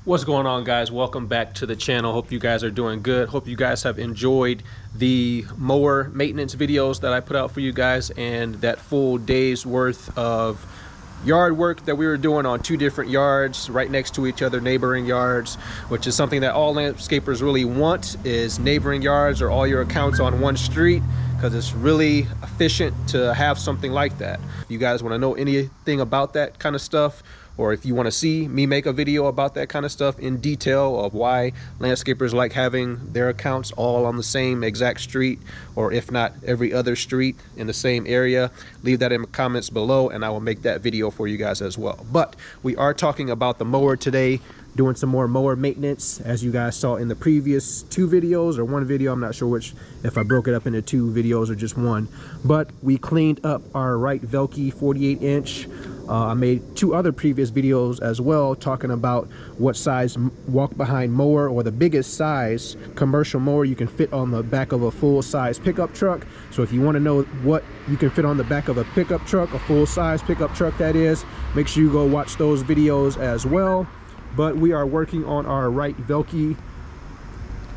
What's going on, guys? Welcome back to the channel. Hope you guys are doing good. Hope you guys have enjoyed the mower maintenance videos that I put out for you guys and that full day's worth of yard work that we were doing on two different yards right next to each other, neighboring yards, which is something that all landscapers really want, is neighboring yards or all your accounts on one street, because it's really efficient to have something like that. If you guys want to know anything about that kind of stuff, or if you want to see me make a video about that kind of stuff in detail of why landscapers like having their accounts all on the same exact street, or if not every other street in the same area, leave that in the comments below and I will make that video for you guys as well. But we are talking about the mower today, doing some more mower maintenance, as you guys saw in the previous two videos, or one video, I'm not sure which, if I broke it up into two videos or just one. But we cleaned up our right Velke 48-inch. I made two other previous videos as well talking about what size walk-behind mower, or the biggest size commercial mower you can fit on the back of a full-size pickup truck. So if you want to know what you can fit on the back of a pickup truck, a full-size pickup truck that is, make sure you go watch those videos as well. But we are working on our right Velke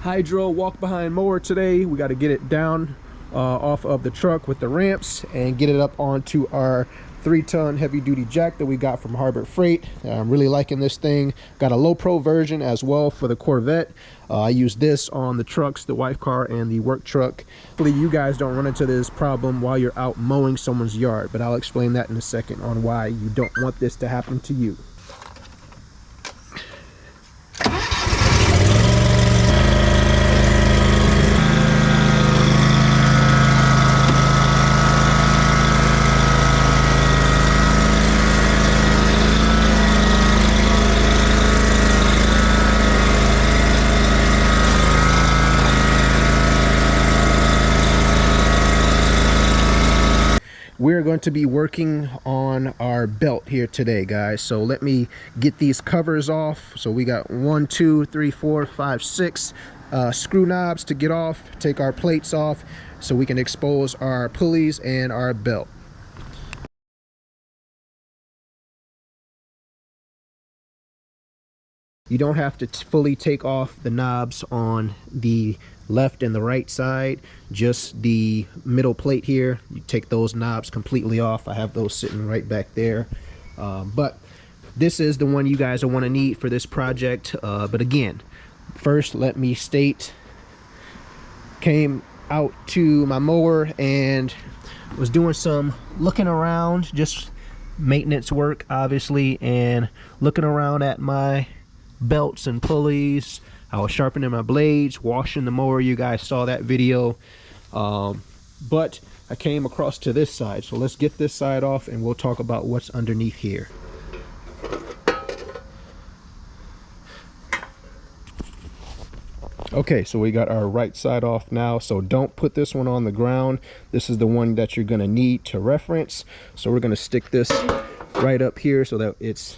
hydro walk-behind mower today. We got to get it down off of the truck with the ramps and get it up onto our 3-ton heavy-duty jack that we got from Harbor Freight. I'm really liking this thing. Got a low pro version as well for the Corvette. I use this on the trucks, the wife car and the work truck. Hopefully you guys don't run into this problem while you're out mowing someone's yard, but I'll explain that in a second on why you don't want this to happen to you. We're going to be working on our belt here today, guys. So let me get these covers off. So we got 1, 2, 3, 4, 5, 6 screw knobs to get off, take our plates off so we can expose our pulleys and our belt. You don't have to fully take off the knobs on the left and the right side, just the middle plate here. You take those knobs completely off. I have those sitting right back there. But this is the one you guys will want to need for this project. But again, first let me state, came out to my mower and was doing some looking around, just maintenance work obviously, and looking around at my belts and pulleys. I was sharpening my blades, washing the mower. You guys saw that video. But I came across to this side, so let's get this side off and we'll talk about what's underneath here. Okay, so we got our right side off now, so don't put this one on the ground. This is the one that you're going to need to reference. So we're going to stick this right up here so that it's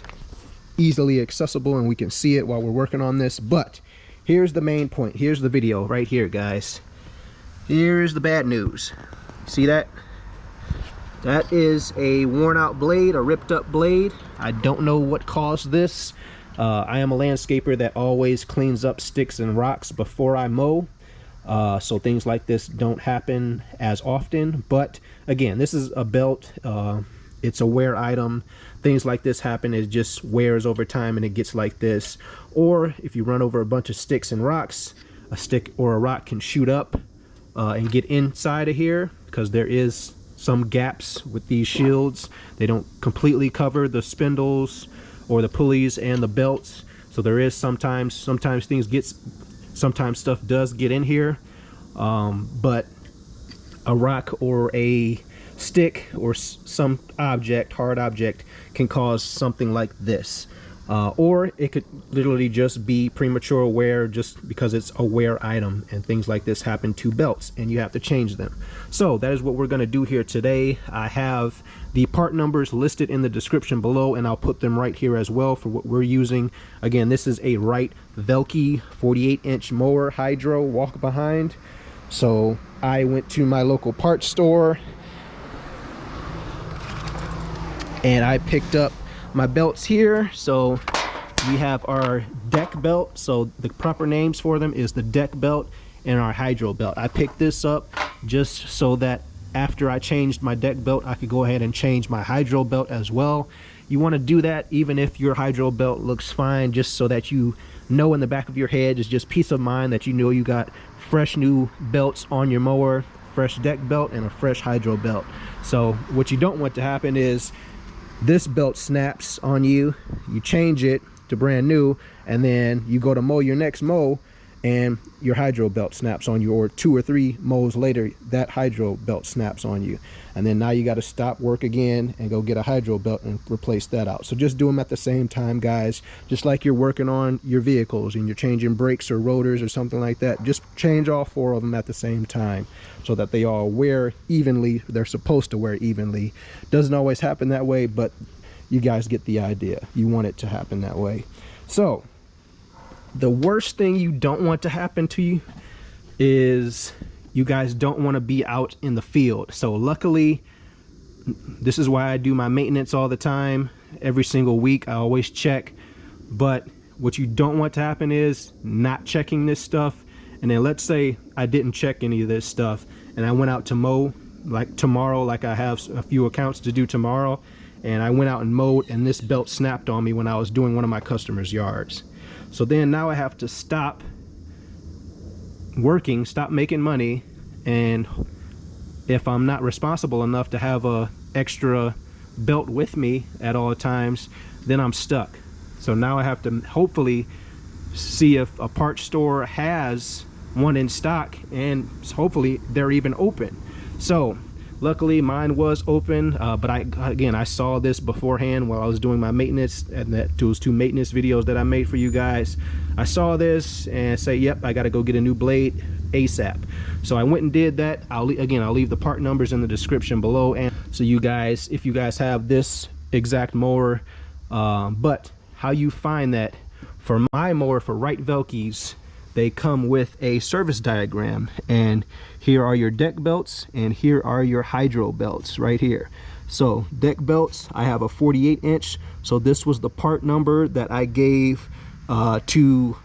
easily accessible and we can see it while we're working on this. But here's the main point. Here's the video right here, guys. Here's the bad news. See that? That is a worn out blade, a ripped up blade. I don't know what caused this. I am a landscaper that always cleans up sticks and rocks before I mow, so things like this don't happen as often. But again, this is a belt. It's a wear item. Things like this happen. It just wears over time and it gets like this. Or if you run over a bunch of sticks and rocks, a stick or a rock can shoot up and get inside of here, because there is some gaps with these shields. They don't completely cover the spindles or the pulleys and the belts. So there is sometimes stuff does get in here. But a rock or a stick or some object, hard object, can cause something like this. Or it could literally just be premature wear, just because it's a wear item, and things like this happen to belts and you have to change them. So that is what we're going to do here today. I have the part numbers listed in the description below, and I'll put them right here as well for what we're using. Again, this is a right Velke 48-inch mower hydro walk behind. So I went to my local parts store and I picked up my belts here. So we have our deck belt. So the proper names for them is the deck belt and our hydro belt. I picked this up just so that after I changed my deck belt, I could go ahead and change my hydro belt as well. You want to do that even if your hydro belt looks fine, just so that you know in the back of your head, is just peace of mind that you know you got fresh new belts on your mower, fresh deck belt and a fresh hydro belt. So what you don't want to happen is this belt snaps on you, you change it to brand new, and then you go to mow your next mow and your hydro belt snaps on you, or 2 or 3 mows later that hydro belt snaps on you, and then now you got to stop work again and go get a hydro belt and replace that out. So just do them at the same time, guys, just like you're working on your vehicles and you're changing brakes or rotors or something like that. Just change all 4 of them at the same time so that they all wear evenly. They're supposed to wear evenly. Doesn't always happen that way, but you guys get the idea. You want it to happen that way. So the worst thing you don't want to happen to you is you guys don't want to be out in the field. So luckily, this is why I do my maintenance all the time. Every single week I always check. But what you don't want to happen is not checking this stuff, and then let's say I didn't check any of this stuff and I went out to mow like tomorrow, like I have a few accounts to do tomorrow, and I went out and mowed and this belt snapped on me when I was doing one of my customers' yards. So then now I have to stop working, stop making money, and if I'm not responsible enough to have a extra belt with me at all times, then I'm stuck. So now I have to hopefully see if a parts store has one in stock, and hopefully they're even open. So luckily mine was open, but I saw this beforehand while I was doing my maintenance, and those 2 maintenance videos that I made for you guys. I saw this and say, yep, I got to go get a new blade ASAP. So I went and did that. I'll leave the part numbers in the description below, and so you guys, if you guys have this exact mower, but how you find that, for my mower, for Wright Velke's, they come with a service diagram, and here are your deck belts and here are your hydro belts right here. So deck belts, I have a 48-inch, so this was the part number that I gave to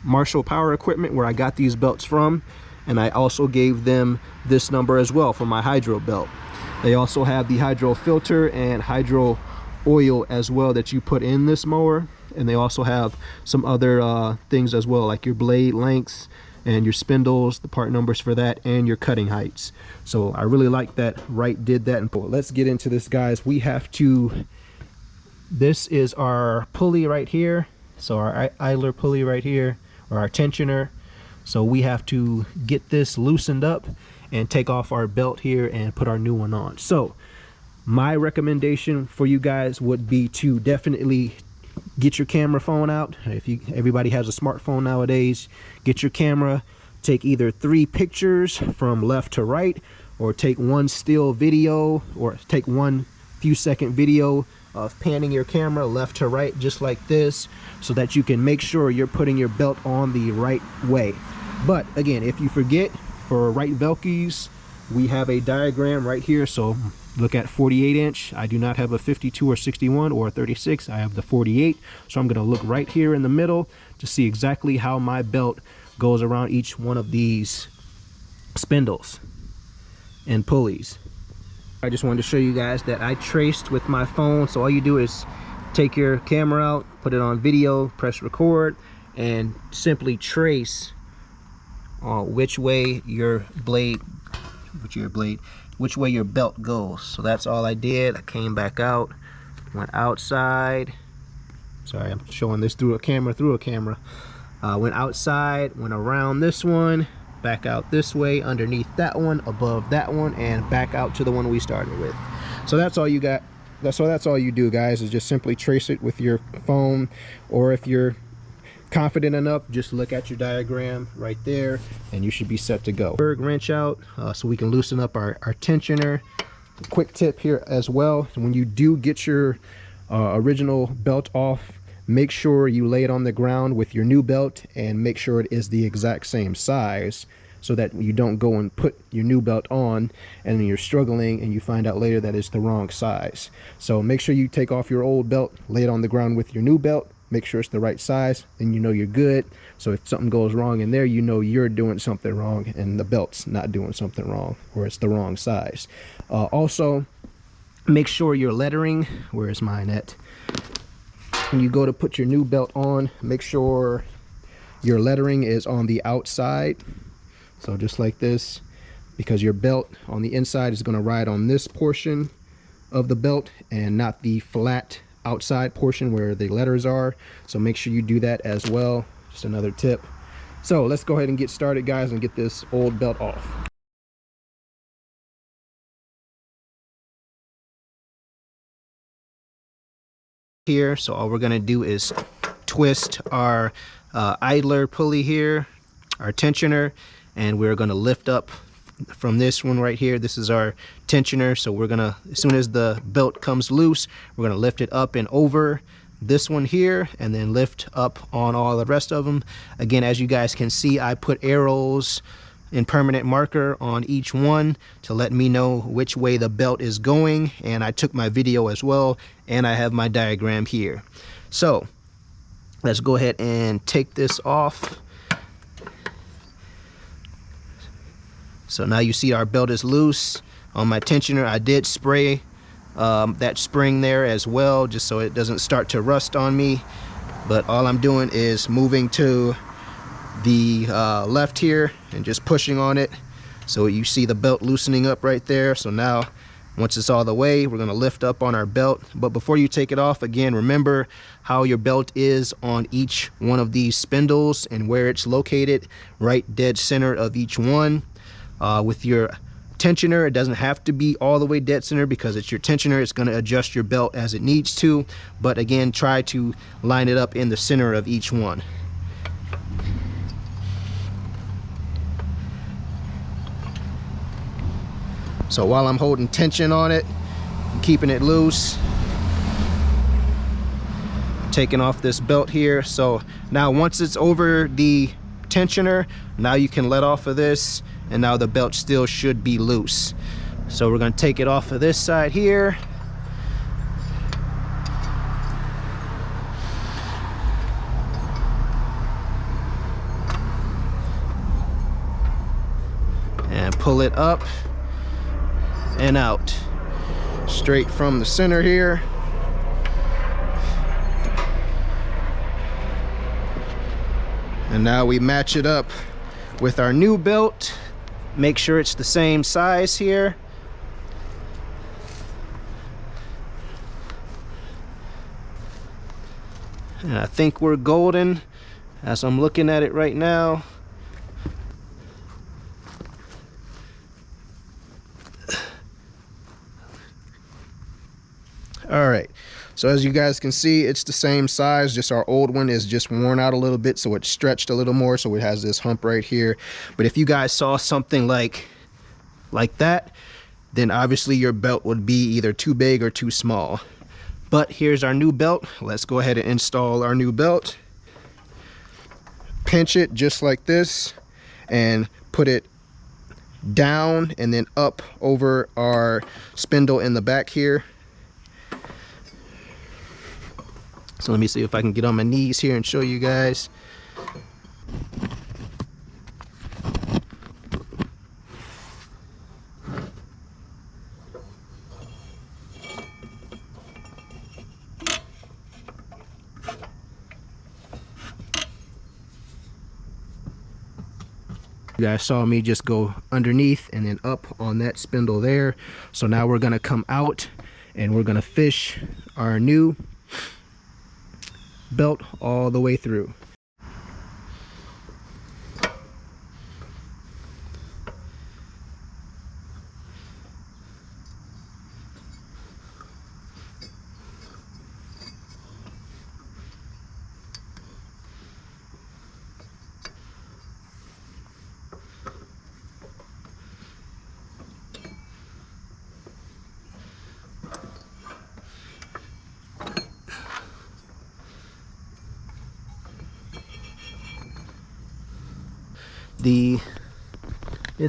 Marshall Power Equipment, where I got these belts from, and I also gave them this number as well for my hydro belt. They also have the hydro filter and hydro oil as well that you put in this mower, and they also have some other things as well, like your blade lengths and your spindles, the part numbers for that, and your cutting heights. So I really like that Wright did that. And let's get into this, guys. We have to, this is our pulley right here, so our idler pulley right here, or our tensioner. So we have to get this loosened up and take off our belt here and put our new one on. So my recommendation for you guys would be to definitely get your camera phone out. Everybody has a smartphone nowadays. Get your camera, take either 3 pictures from left to right, or take 1 still video, or take 1 few second video of panning your camera left to right, just like this, so that you can make sure you're putting your belt on the right way. But again, if you forget, for Wright Velke's, we have a diagram right here. So look at 48-inch. I do not have a 52 or 61 or a 36. I have the 48. So I'm going to look right here in the middle to see exactly how my belt goes around each one of these spindles and pulleys. I just wanted to show you guys that I traced with my phone. So all you do is take your camera out, put it on video, press record, and simply trace which way your belt goes. So that's all I did. I came back out, went outside. Sorry, I'm showing this through a camera. Went outside, went around this one, back out this way, underneath that one, above that one, and back out to the one we started with. So that's all you got. That's all you do, guys, is just simply trace it with your phone, or if you're confident enough, just look at your diagram right there and you should be set to go. Wrench out so we can loosen up our tensioner. Quick tip here as well, when you do get your original belt off, make sure you lay it on the ground with your new belt and make sure it is the exact same size, so that you don't go and put your new belt on and you're struggling and you find out later that it's the wrong size. So make sure you take off your old belt, lay it on the ground with your new belt, make sure it's the right size, and you know you're good. So if something goes wrong in there, you know you're doing something wrong and the belt's not doing something wrong, or it's the wrong size. Also, make sure your lettering, where is mine at? When you go to put your new belt on, make sure your lettering is on the outside. So just like this, because your belt on the inside is going to ride on this portion of the belt and not the flat outside portion where the letters are. So make sure you do that as well. Just another tip. So let's go ahead and get started, guys, and get this old belt off. Here, so all we're going to do is twist our idler pulley here, our tensioner, and we're going to lift up from this one right here. This is our tensioner, so we're gonna, as soon as the belt comes loose, we're gonna lift it up and over this one here, and then lift up on all the rest of them. Again, as you guys can see, I put arrows in permanent marker on each one to let me know which way the belt is going, and I took my video as well, and I have my diagram here. So let's go ahead and take this off. So now you see our belt is loose. On my tensioner, I did spray that spring there as well, just so it doesn't start to rust on me. But all I'm doing is moving to the left here and just pushing on it. So you see the belt loosening up right there. So now, once it's all the way, we're gonna lift up on our belt. But before you take it off, again, remember how your belt is on each one of these spindles and where it's located, right dead center of each one. With your tensioner, it doesn't have to be all the way dead center because it's your tensioner. It's going to adjust your belt as it needs to, but again, try to line it up in the center of each one. So while I'm holding tension on it, I'm keeping it loose, taking off this belt here. So now once it's over the tensioner, now you can let off of this, and now the belt still should be loose. So we're going to take it off of this side here. And pull it up and out. Straight from the center here. And now we match it up with our new belt. Make sure it's the same size here. And I think we're golden as I'm looking at it right now. All right, so as you guys can see, it's the same size, just our old one is just worn out a little bit, so it's stretched a little more, so it has this hump right here. But if you guys saw something like that, then obviously your belt would be either too big or too small. But here's our new belt. Let's go ahead and install our new belt. Pinch it just like this and put it down and then up over our spindle in the back here. So let me see if I can get on my knees here and show you guys. You guys saw me just go underneath and then up on that spindle there. So now we're gonna come out and we're gonna fish our new belt all the way through.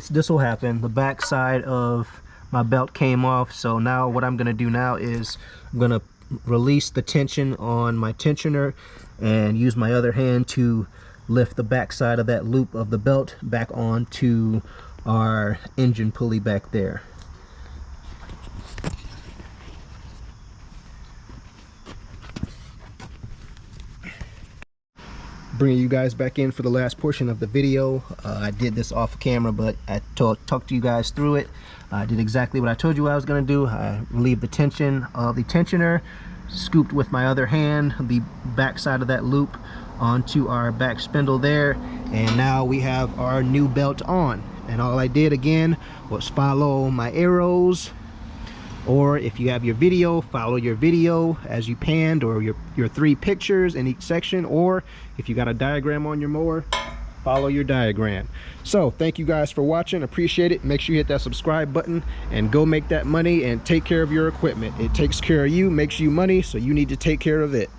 This will happen. The back side of my belt came off, so now what I'm gonna do now is I'm gonna release the tension on my tensioner and use my other hand to lift the back side of that loop of the belt back onto our engine pulley back there. Bringing you guys back in for the last portion of the video. I did this off camera, but I talked to you guys through it. I did exactly what I told you I was going to do. I relieved the tension of the tensioner, scooped with my other hand the back side of that loop onto our back spindle there, and now we have our new belt on. And all I did again was follow my arrows, or if you have your video, follow your video as you panned, or your 3 pictures in each section, or if you got a diagram on your mower, follow your diagram. So thank you guys for watching, appreciate it. Make sure you hit that subscribe button and go make that money and take care of your equipment. It takes care of you, makes you money, so you need to take care of it.